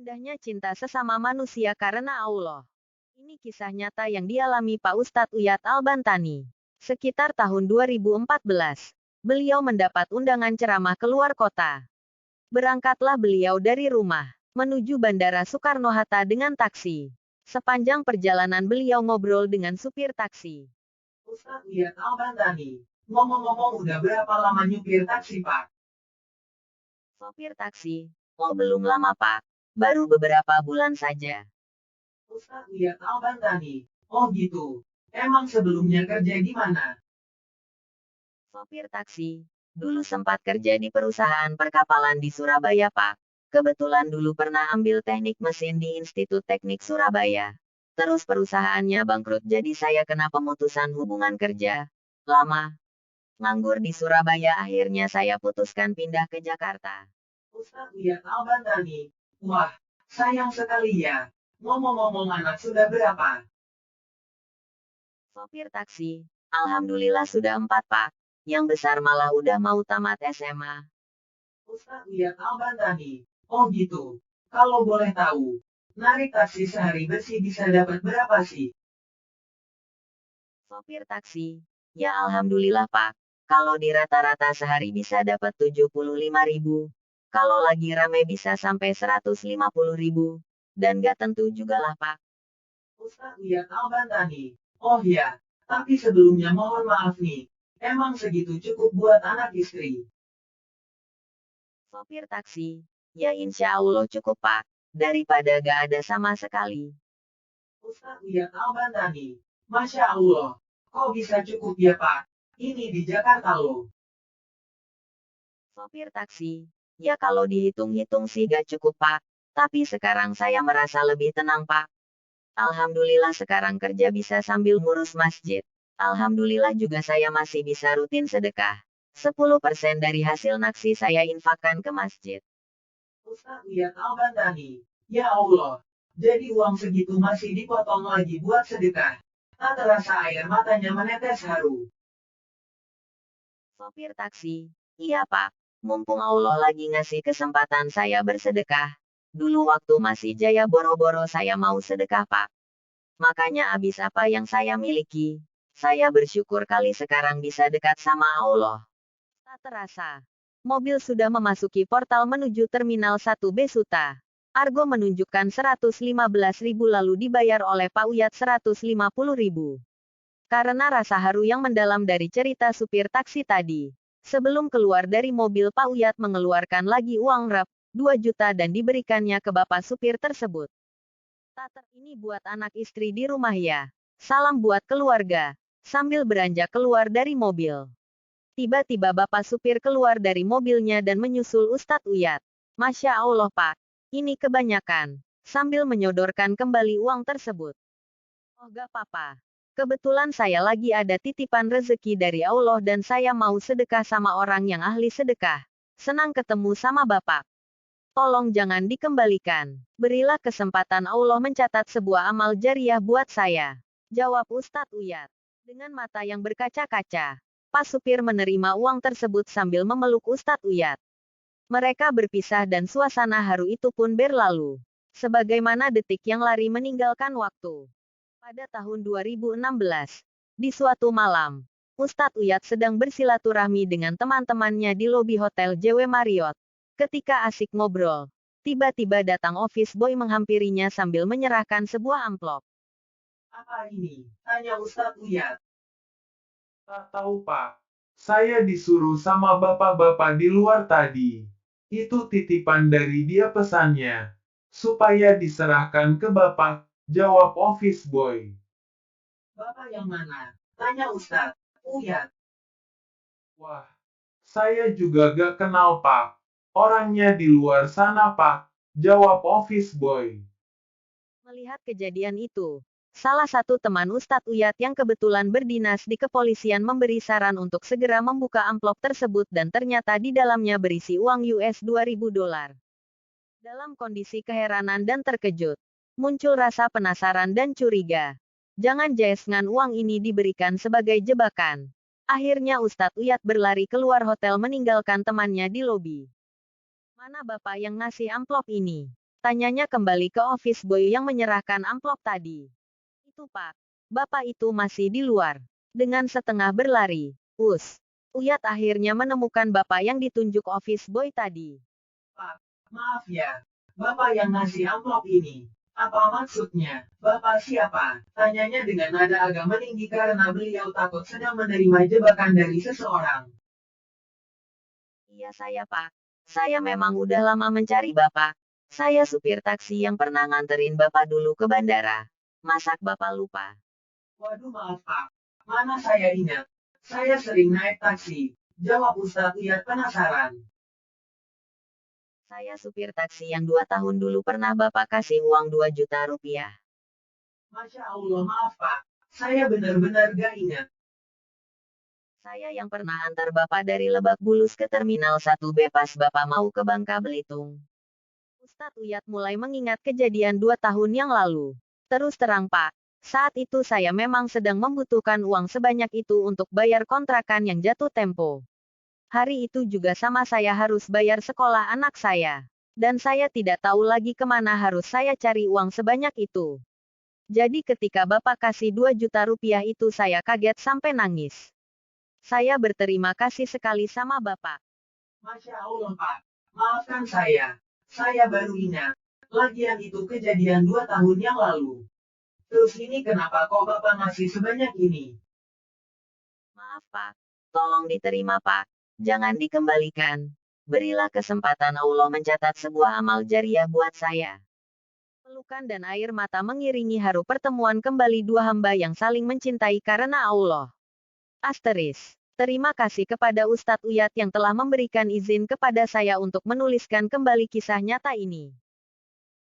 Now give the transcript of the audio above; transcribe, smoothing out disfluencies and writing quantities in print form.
Indahnya cinta sesama manusia karena Allah. Ini kisah nyata yang dialami Pak Ustadz Uyat Al-Bantani. Sekitar tahun 2014, beliau mendapat undangan ceramah keluar kota. Berangkatlah beliau dari rumah, menuju Bandara Soekarno-Hatta dengan taksi. Sepanjang perjalanan beliau ngobrol dengan supir taksi. Ustadz Uyat Al-Bantani, ngomong-ngomong udah berapa lama nyupir taksi Pak? Sopir taksi, oh belum lama Pak, baru beberapa bulan saja. Ustadz Uyat Al-Bantani, oh gitu, emang sebelumnya kerja di mana? Sopir taksi, dulu sempat kerja di perusahaan perkapalan di Surabaya Pak. Kebetulan dulu pernah ambil teknik mesin di Institut Teknik Surabaya. Terus perusahaannya bangkrut jadi saya kena pemutusan hubungan kerja. Lama. Nganggur di Surabaya akhirnya saya putuskan pindah ke Jakarta. Ustadz Uyat Al-Bantani, wah, sayang sekali ya. Ngomong-ngomong anak sudah berapa? Sopir taksi, alhamdulillah sudah 4 Pak. Yang besar malah udah mau tamat SMA. Ustadz Uyat Al-Bantani, oh gitu, kalau boleh tahu, narik taksi sehari bersih bisa dapat berapa sih? Sopir taksi, ya alhamdulillah Pak. Kalau di rata-rata sehari bisa dapat 75.000. Kalau lagi rame bisa sampai 150.000. Dan gak tentu juga lah Pak. Ustadz Uyat Al-Bantani, oh ya, tapi sebelumnya mohon maaf nih, emang segitu cukup buat anak istri? Sopir taksi, ya insya Allah cukup Pak. Daripada gak ada sama sekali. Ustadz Uyat Al-Bantani, Masya Allah, kok bisa cukup ya Pak? Ini di Jakarta loh. Sopir taksi, ya kalau dihitung-hitung sih gak cukup Pak. Tapi sekarang saya merasa lebih tenang Pak. Alhamdulillah sekarang kerja bisa sambil ngurus masjid. Alhamdulillah juga saya masih bisa rutin sedekah. 10% dari hasil naksi saya infakkan ke masjid. Ustadz Uyat Al-Bantani, ya Allah, jadi uang segitu masih dipotong lagi buat sedekah. Tak terasa air matanya menetes haru. Sopir taksi, iya Pak, mumpung Allah lagi ngasih kesempatan saya bersedekah. Dulu waktu masih jaya boro-boro saya mau sedekah Pak. Makanya habis apa yang saya miliki. Saya bersyukur kali sekarang bisa dekat sama Allah. Tak terasa. Mobil sudah memasuki portal menuju Terminal 1B Suta. Argo menunjukkan 115.000 lalu dibayar oleh Pak Uyat 150.000. Karena rasa haru yang mendalam dari cerita supir taksi tadi. Sebelum keluar dari mobil Pak Uyat mengeluarkan lagi uang rap, 2 juta dan diberikannya ke bapak supir tersebut. Tater ini buat anak istri di rumah ya. Salam buat keluarga. Sambil beranjak keluar dari mobil. Tiba-tiba bapak supir keluar dari mobilnya dan menyusul Ustadz Uyat. Masya Allah Pak. Ini kebanyakan. Sambil menyodorkan kembali uang tersebut. Oh gak apa-apa. Kebetulan saya lagi ada titipan rezeki dari Allah dan saya mau sedekah sama orang yang ahli sedekah. Senang ketemu sama Bapak. Tolong jangan dikembalikan. Berilah kesempatan Allah mencatat sebuah amal jariah buat saya. Jawab Ustadz Uyat. Dengan mata yang berkaca-kaca. Pak supir menerima uang tersebut sambil memeluk Ustadz Uyat. Mereka berpisah dan suasana haru itu pun berlalu. Sebagaimana detik yang lari meninggalkan waktu. Pada tahun 2016, di suatu malam, Ustadz Uyat sedang bersilaturahmi dengan teman-temannya di lobi Hotel JW Marriott. Ketika asik ngobrol, tiba-tiba datang office boy menghampirinya sambil menyerahkan sebuah amplop. Apa ini? Tanya Ustadz Uyat. Tak tahu Pak. Saya disuruh sama bapak-bapak di luar tadi. Itu titipan dari dia pesannya. Supaya diserahkan ke bapak, jawab office boy. Bapak yang mana? Tanya Ustadz Uyat. Wah, saya juga gak kenal Pak. Orangnya di luar sana Pak, jawab office boy. Melihat kejadian itu, salah satu teman Ustadz Uyat yang kebetulan berdinas di kepolisian memberi saran untuk segera membuka amplop tersebut dan ternyata di dalamnya berisi uang US $2.000. Dalam kondisi keheranan dan terkejut, muncul rasa penasaran dan curiga. Jangan-jangan uang ini diberikan sebagai jebakan. Akhirnya Ustadz Uyat berlari keluar hotel meninggalkan temannya di lobi. Mana bapak yang ngasih amplop ini? Tanyanya kembali ke office boy yang menyerahkan amplop tadi. Itu Pak. Bapak itu masih di luar. Dengan setengah berlari. Uyat akhirnya menemukan bapak yang ditunjuk office boy tadi. Pak, maaf ya. Bapak yang ngasih amplop ini. Apa maksudnya? Bapak siapa? Tanyanya dengan nada agak meninggi karena beliau takut sedang menerima jebakan dari seseorang. Iya saya Pak. Saya memang udah lama mencari Bapak. Saya supir taksi yang pernah nganterin Bapak dulu ke bandara. Masak Bapak lupa? Waduh maaf Pak. Mana saya ingat. Saya sering naik taksi. Jawab Ustadz Uyat penasaran. Saya supir taksi yang 2 tahun dulu pernah Bapak kasih uang 2 juta rupiah. Masya Allah maaf Pak. Saya benar-benar gak ingat. Saya yang pernah antar Bapak dari Lebak Bulus ke Terminal 1B pas Bapak mau ke Bangka Belitung. Ustadz Uyat mulai mengingat kejadian 2 tahun yang lalu. Terus terang Pak, saat itu saya memang sedang membutuhkan uang sebanyak itu untuk bayar kontrakan yang jatuh tempo. Hari itu juga sama saya harus bayar sekolah anak saya. Dan saya tidak tahu lagi kemana harus saya cari uang sebanyak itu. Jadi ketika Bapak kasih 2 juta rupiah itu saya kaget sampai nangis. Saya berterima kasih sekali sama Bapak. Masya Allah Pak. Maafkan saya. Saya baru ingat. Lagian itu kejadian 2 tahun yang lalu. Terus ini kenapa kok Bapak ngasih sebanyak ini? Maaf Pak. Tolong diterima Pak. Jangan dikembalikan. Berilah kesempatan Allah mencatat sebuah amal jariah buat saya. Pelukan dan air mata mengiringi haru pertemuan kembali dua hamba yang saling mencintai karena Allah. Terima kasih kepada Ustadz Uyat yang telah memberikan izin kepada saya untuk menuliskan kembali kisah nyata ini.